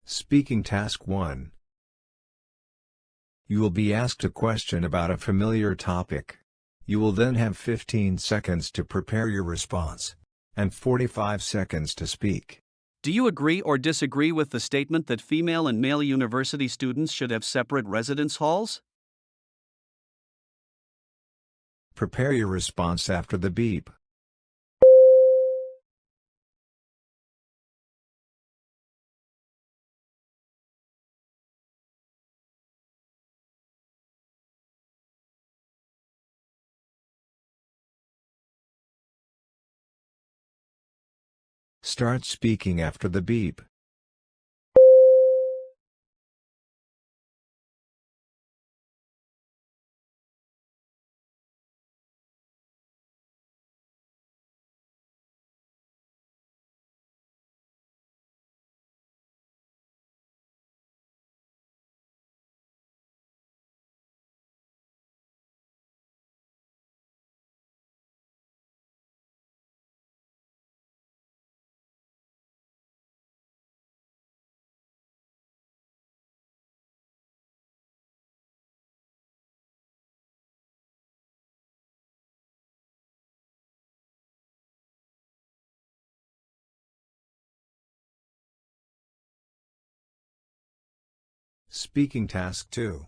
Speaking Task 1. You will be asked a question about a familiar topic. You will then have 15 seconds to prepare your response, and 45 seconds to speak. Do you agree or disagree with the statement that female and male university students should have separate residence halls? Prepare your response after the beep. Start speaking after the beep. Speaking Task 2.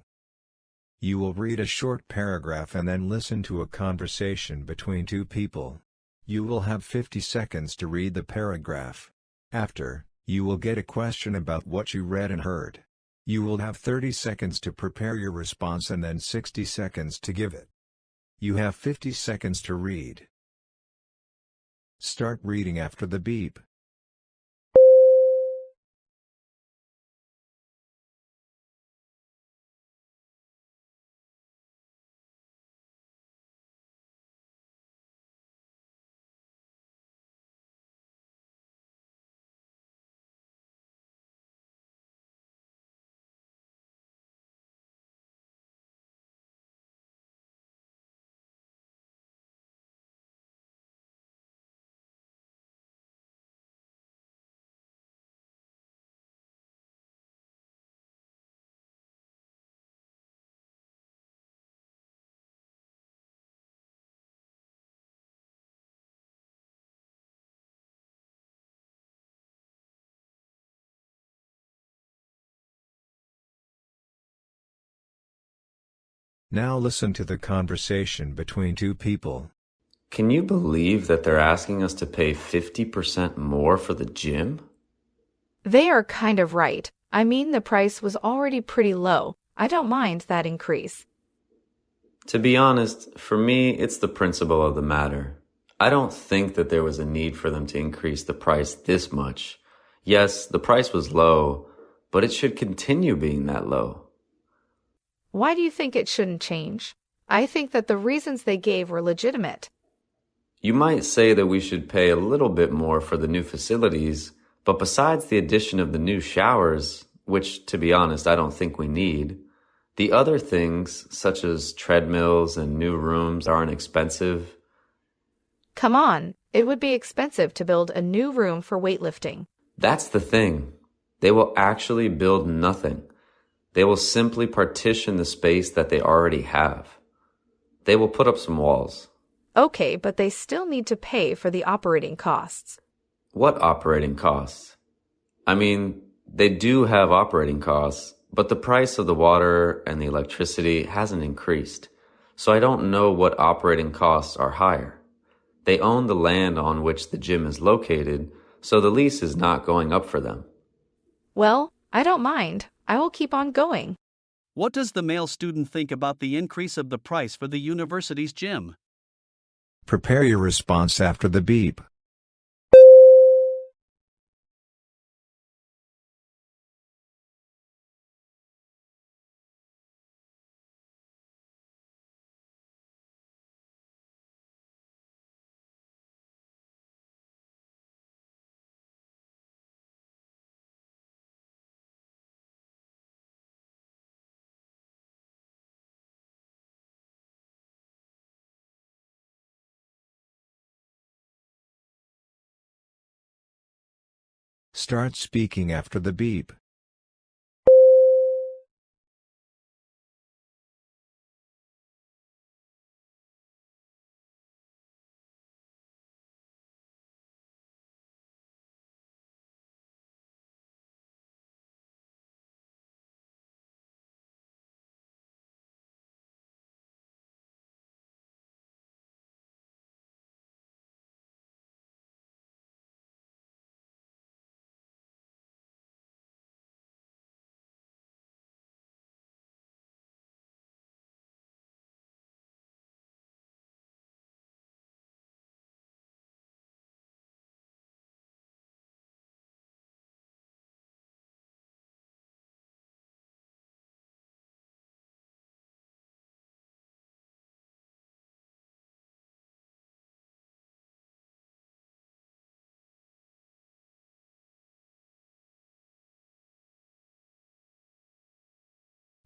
You will read a short paragraph and then listen to a conversation between two people. You will have 50 seconds to read the paragraph. After, you will get a question about what you read and heard. You will have 30 seconds to prepare your response and then 60 seconds to give it. You have 50 seconds to read. Start reading after the beep. Now listen to the conversation between two people. Can you believe that they're asking us to pay 50% more for the gym? They are kind of right. I mean, the price was already pretty low. I don't mind that increase. To be honest, for me, it's the principle of the matter. I don't think that there was a need for them to increase the price this much. Yes, the price was low, but it should continue being that low. Why do you think it shouldn't change? I think that the reasons they gave were legitimate. You might say that we should pay a little bit more for the new facilities, but besides the addition of the new showers, which, to be honest, I don't think we need, the other things, such as treadmills and new rooms, aren't expensive. Come on, it would be expensive to build a new room for weightlifting. That's the thing. They will actually build nothing. They will simply partition the space that they already have. They will put up some walls. Okay, but they still need to pay for the operating costs. What operating costs? I mean, they do have operating costs, but the price of the water and the electricity hasn't increased. So I don't know what operating costs are higher. They own the land on which the gym is located, so the lease is not going up for them. Well, I don't mind. I will keep on going. What does the male student think about the increase of the price for the university's gym? Prepare your response after the beep. Start speaking after the beep.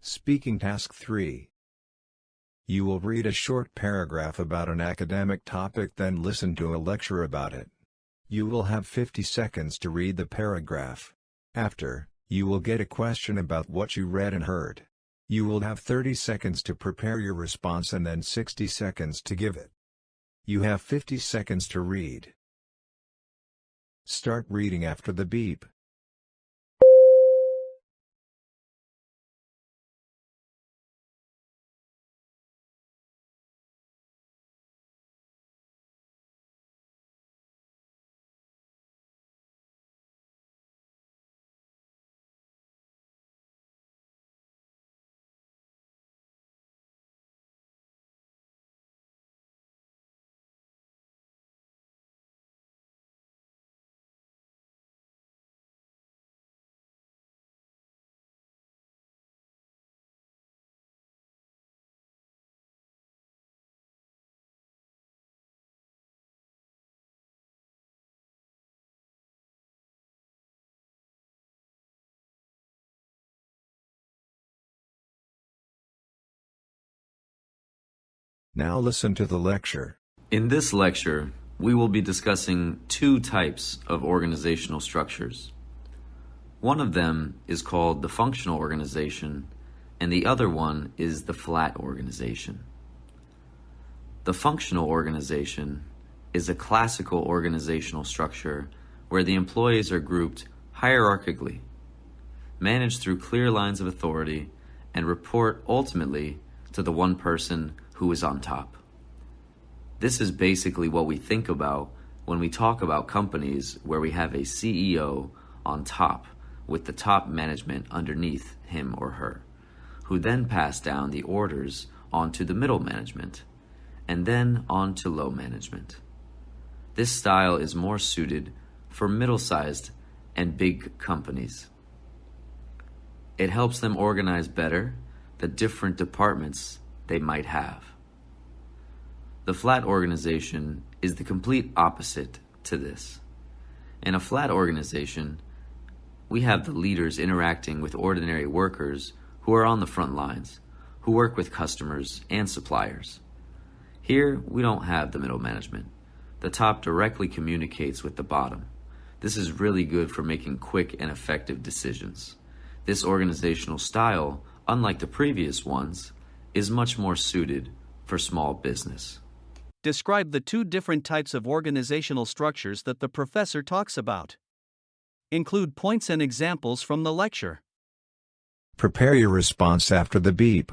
Speaking Task 3. You will read a short paragraph about an academic topic, then listen to a lecture about it. You will have 50 seconds to read the paragraph. After, you will get a question about what you read and heard. You will have 30 seconds to prepare your response and then 60 seconds to give it. You have 50 seconds to read. Start reading after the beep. Now listen to the lecture. In this lecture, we will be discussing two types of organizational structures. One of them is called the functional organization, and the other one is the flat organization. The functional organization is a classical organizational structure where the employees are grouped hierarchically, managed through clear lines of authority, and report ultimately to the one person who is on top. This is basically what we think about when we talk about companies where we have a CEO on top with the top management underneath him or her, who then pass down the orders onto the middle management and then on to low management. This style is more suited for middle-sized and big companies. It helps them organize better the different departments they might have. The flat organization is the complete opposite to this. In a flat organization, we have the leaders interacting with ordinary workers who are on the front lines, who work with customers and suppliers. Here, we don't have the middle management. The top directly communicates with the bottom. This is really good for making quick and effective decisions. This organizational style, unlike the previous ones, is much more suited for small business. Describe the two different types of organizational structures that the professor talks about. Include points and examples from the lecture. Prepare your response after the beep.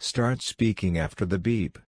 Start speaking after the beep.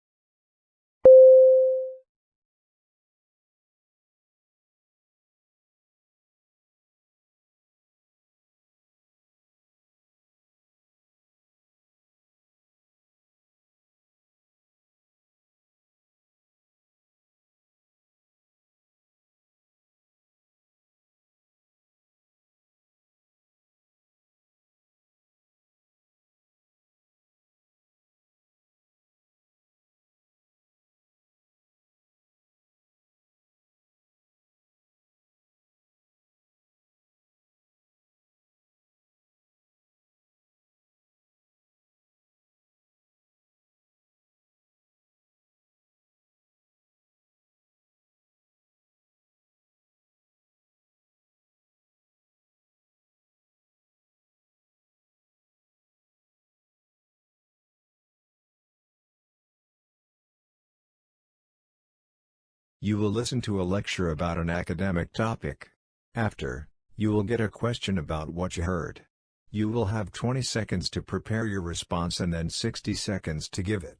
You will listen to a lecture about an academic topic. After, you will get a question about what you heard. You will have 20 seconds to prepare your response and then 60 seconds to give it.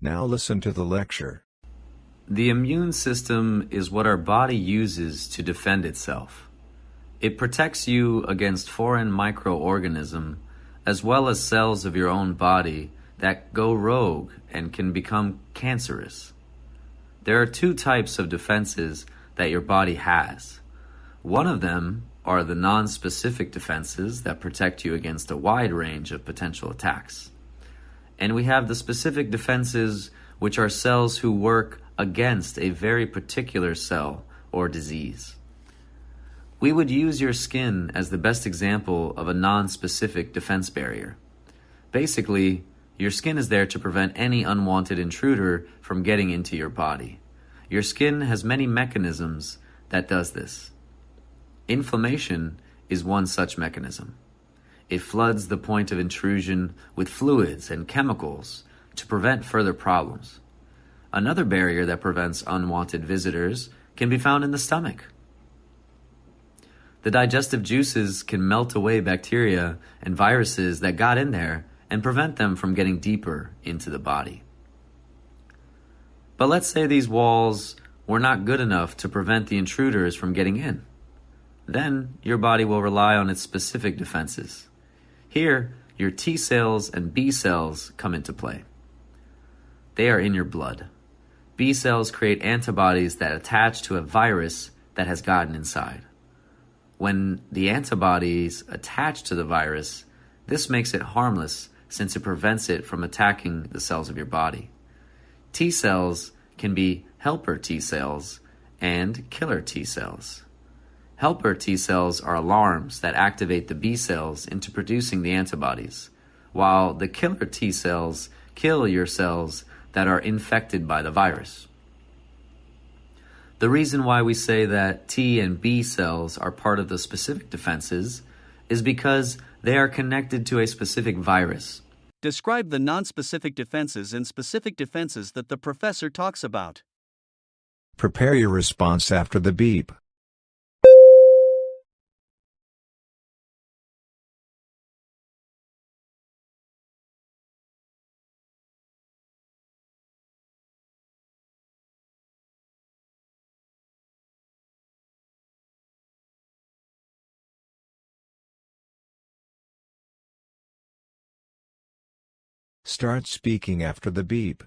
Now listen to the lecture. The immune system is what our body uses to defend itself. It protects you against foreign microorganisms as well as cells of your own body that go rogue and can become cancerous. There are two types of defenses that your body has. One of them are the non-specific defenses that protect you against a wide range of potential attacks. And we have the specific defenses, which are cells who work against a very particular cell or disease. We would use your skin as the best example of a non-specific defense barrier. Basically, your skin is there to prevent any unwanted intruder from getting into your body. Your skin has many mechanisms that does this. Inflammation is one such mechanism. It floods the point of intrusion with fluids and chemicals to prevent further problems. Another barrier that prevents unwanted visitors can be found in the stomach. The digestive juices can melt away bacteria and viruses that got in there and prevent them from getting deeper into the body. But let's say these walls were not good enough to prevent the intruders from getting in. Then your body will rely on its specific defenses. Here, your T cells and B cells come into play. They are in your blood. B cells create antibodies that attach to a virus that has gotten inside. When the antibodies attach to the virus, this makes it harmless since it prevents it from attacking the cells of your body. T cells can be helper T cells and killer T cells. Helper T cells are alarms that activate the B cells into producing the antibodies, while the killer T cells kill your cells that are infected by the virus. The reason why we say that T and B cells are part of the specific defenses is because they are connected to a specific virus. Describe the non-specific defenses and specific defenses that the professor talks about. Prepare your response after the beep. Start speaking after the beep.